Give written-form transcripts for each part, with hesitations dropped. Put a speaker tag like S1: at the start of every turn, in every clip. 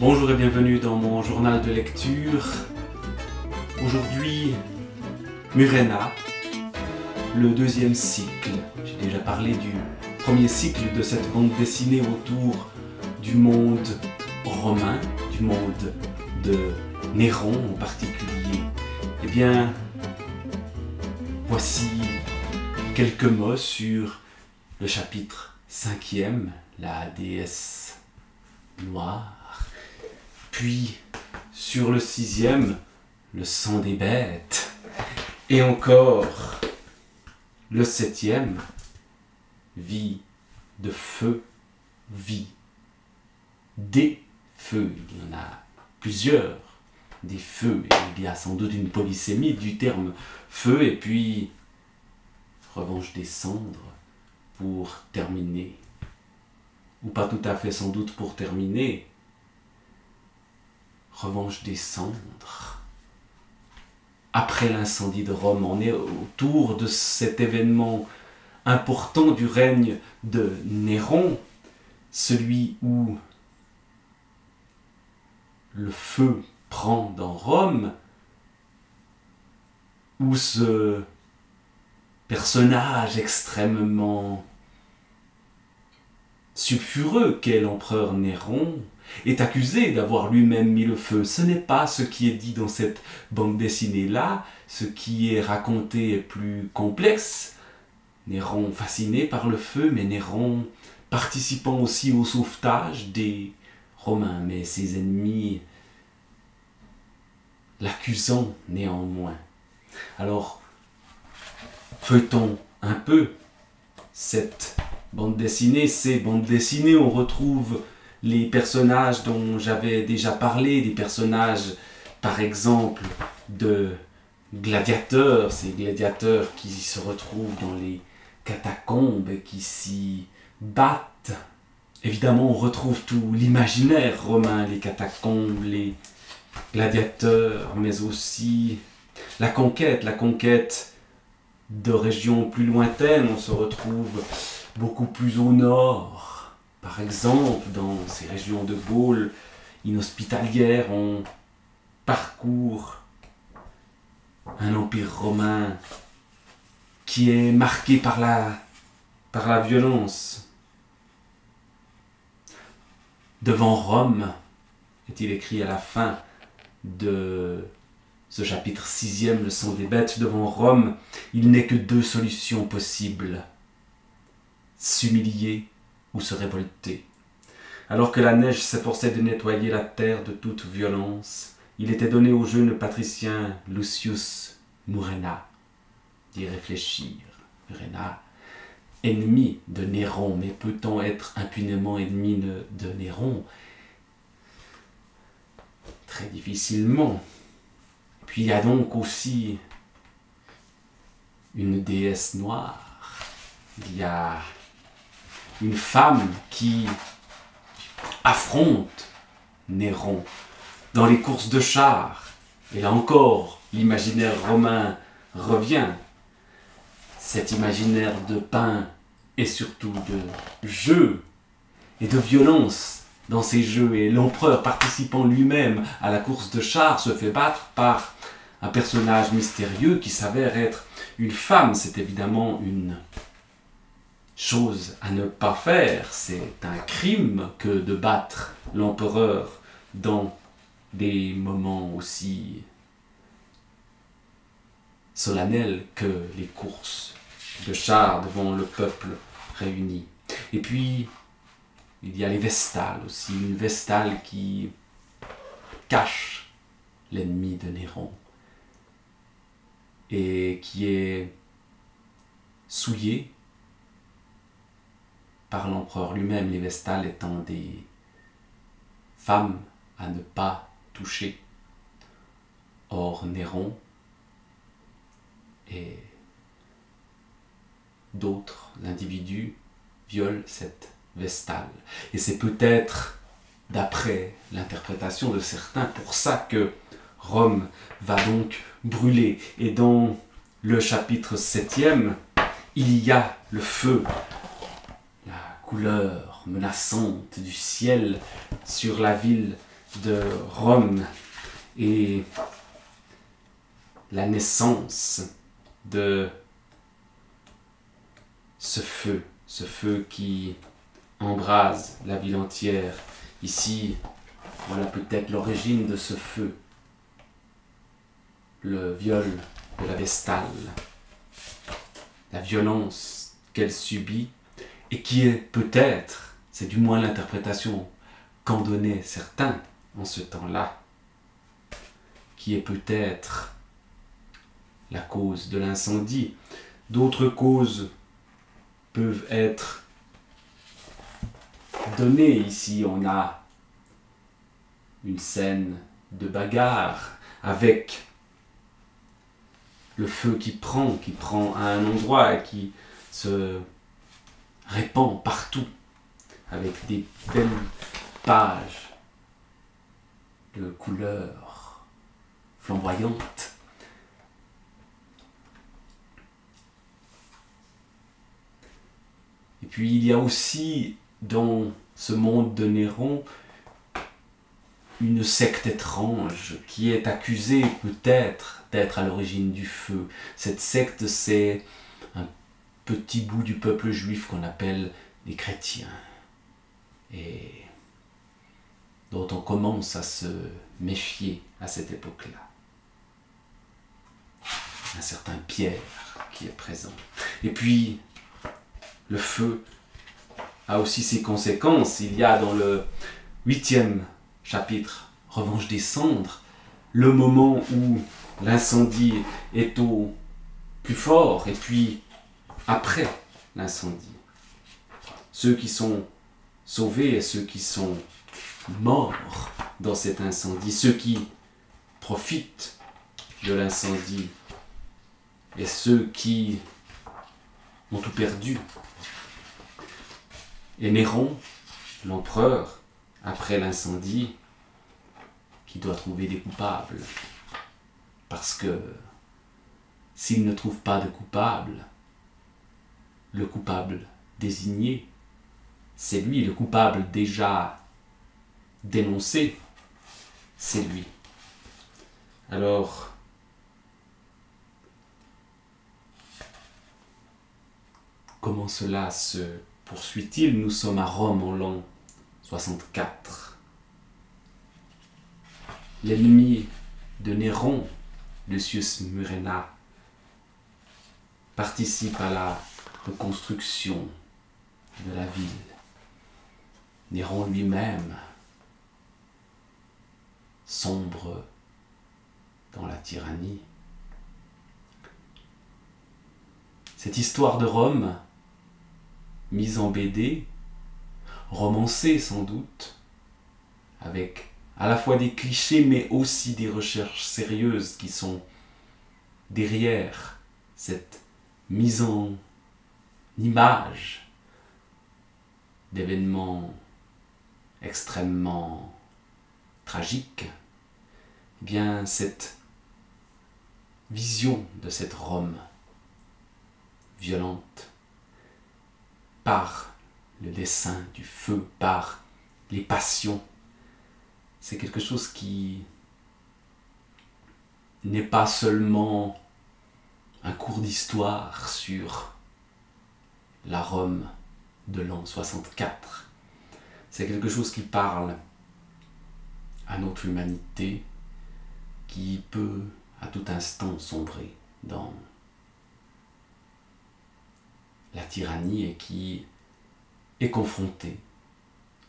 S1: Bonjour et bienvenue dans mon journal de lecture. Aujourd'hui, Murena, le deuxième cycle. J'ai déjà parlé du premier cycle de cette bande dessinée autour du monde romain, du monde de Néron en particulier. Eh bien, voici quelques mots sur le chapitre 5e, la déesse noire. Puis sur le 6e, le sang des bêtes. Et encore le 7e, vie de feu, vie des feux. Il y en a plusieurs, des feux. Et il y a sans doute une polysémie du terme feu. Et puis, revanche des cendres pour terminer. Ou pas tout à fait sans doute pour terminer. Revanche des cendres. Après l'incendie de Rome, on est autour de cet événement important du règne de Néron, celui où le feu prend dans Rome, où ce personnage extrêmement sulfureux qu'est l'empereur Néron est accusé d'avoir lui-même mis le feu. Ce n'est pas ce qui est dit dans cette bande dessinée-là. Ce qui est raconté est plus complexe. Néron fasciné par le feu, mais Néron participant aussi au sauvetage des Romains, mais ses ennemis l'accusant néanmoins. Alors, feuilletons un peu cette bande dessinée. Ces bandes dessinées, on retrouve les personnages dont j'avais déjà parlé, des personnages par exemple de gladiateurs, ces gladiateurs qui se retrouvent dans les catacombes et qui s'y battent. Évidemment, on retrouve tout l'imaginaire romain, les catacombes, les gladiateurs, mais aussi la conquête de régions plus lointaines. On se retrouve beaucoup plus au nord. Par exemple, dans ces régions de Gaule inhospitalières, on parcourt un empire romain qui est marqué par la violence. Devant Rome, est-il écrit à la fin de ce chapitre 6e, le sang des bêtes, devant Rome, il n'est que deux solutions possibles: s'humilier ou se révolter. Alors que la neige s'efforçait de nettoyer la terre de toute violence, il était donné au jeune patricien Lucius Murena d'y réfléchir. Murena, ennemi de Néron, mais peut-on être impunément ennemi de Néron? Très difficilement. Puis il y a donc aussi une déesse noire. Il y a une femme qui affronte Néron dans les courses de chars. Et là encore, l'imaginaire romain revient. Cet imaginaire de pain et surtout de jeu et de violence dans ces jeux. Et l'empereur, participant lui-même à la course de chars, se fait battre par un personnage mystérieux qui s'avère être une femme. C'est évidemment une chose à ne pas faire, c'est un crime que de battre l'empereur dans des moments aussi solennels que les courses de chars devant le peuple réuni. Et puis, il y a les Vestales aussi, une Vestale qui cache l'ennemi de Néron et qui est souillée par l'empereur lui-même, les Vestales étant des femmes à ne pas toucher. Or, Néron et d'autres individus violent cette Vestale. Et c'est peut-être, d'après l'interprétation de certains, pour ça que Rome va donc brûler. Et dans le chapitre 7e, il y a le feu, la couleur menaçante du ciel sur la ville de Rome et la naissance de ce feu qui embrase la ville entière. Ici, voilà peut-être l'origine de ce feu, le viol de la Vestale, la violence qu'elle subit et qui est peut-être, c'est du moins l'interprétation qu'en donnaient certains en ce temps-là, qui est peut-être la cause de l'incendie. D'autres causes peuvent être données. Ici, on a une scène de bagarre avec le feu qui prend à un endroit et qui se répand partout avec des belles pages de couleurs flamboyantes. Et puis il y a aussi dans ce monde de Néron une secte étrange qui est accusée peut-être d'être à l'origine du feu. Cette secte, c'est un petit bout du peuple juif qu'on appelle les chrétiens et dont on commence à se méfier à cette époque-là. Un certain Pierre qui est présent. Et puis, le feu a aussi ses conséquences. Il y a dans le 8e chapitre, Revanche des cendres, le moment où l'incendie est au plus fort, et puis après l'incendie, ceux qui sont sauvés et ceux qui sont morts dans cet incendie, ceux qui profitent de l'incendie et ceux qui ont tout perdu. Et Néron, l'empereur, après l'incendie, qui doit trouver des coupables. Parce que s'il ne trouve pas de coupable, le coupable désigné, c'est lui, le coupable déjà dénoncé, c'est lui. Alors, comment cela se poursuit-il? Nous sommes à Rome en l'an 64. L'ennemi de Néron, Lucius Murena, participe à la reconstruction de la ville. Néron lui-même sombre dans la tyrannie. Cette histoire de Rome, mise en BD, romancée sans doute, avec à la fois des clichés mais aussi des recherches sérieuses qui sont derrière cette mise en image d'événements extrêmement tragiques. Eh bien, cette vision de cette Rome violente par le dessin du feu, par les passions, c'est quelque chose qui n'est pas seulement un cours d'histoire sur la Rome de l'an 64. C'est quelque chose qui parle à notre humanité, qui peut à tout instant sombrer dans la tyrannie et qui est confrontée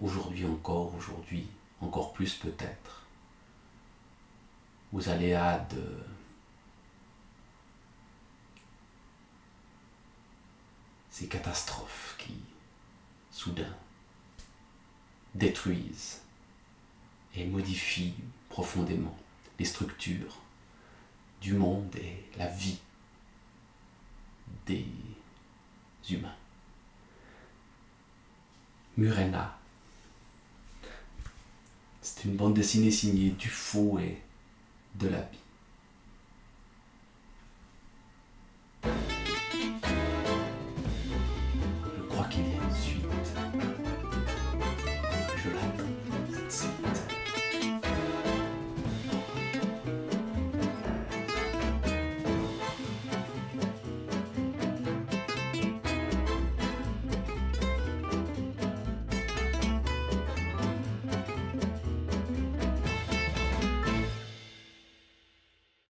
S1: aujourd'hui encore plus peut-être, aux aléas de ces catastrophes qui, soudain, détruisent et modifient profondément les structures du monde et la vie des humains. Murena. C'est une bande dessinée signée Dufaux et Delaby. Je crois qu'il y a une suite. Je l'attends.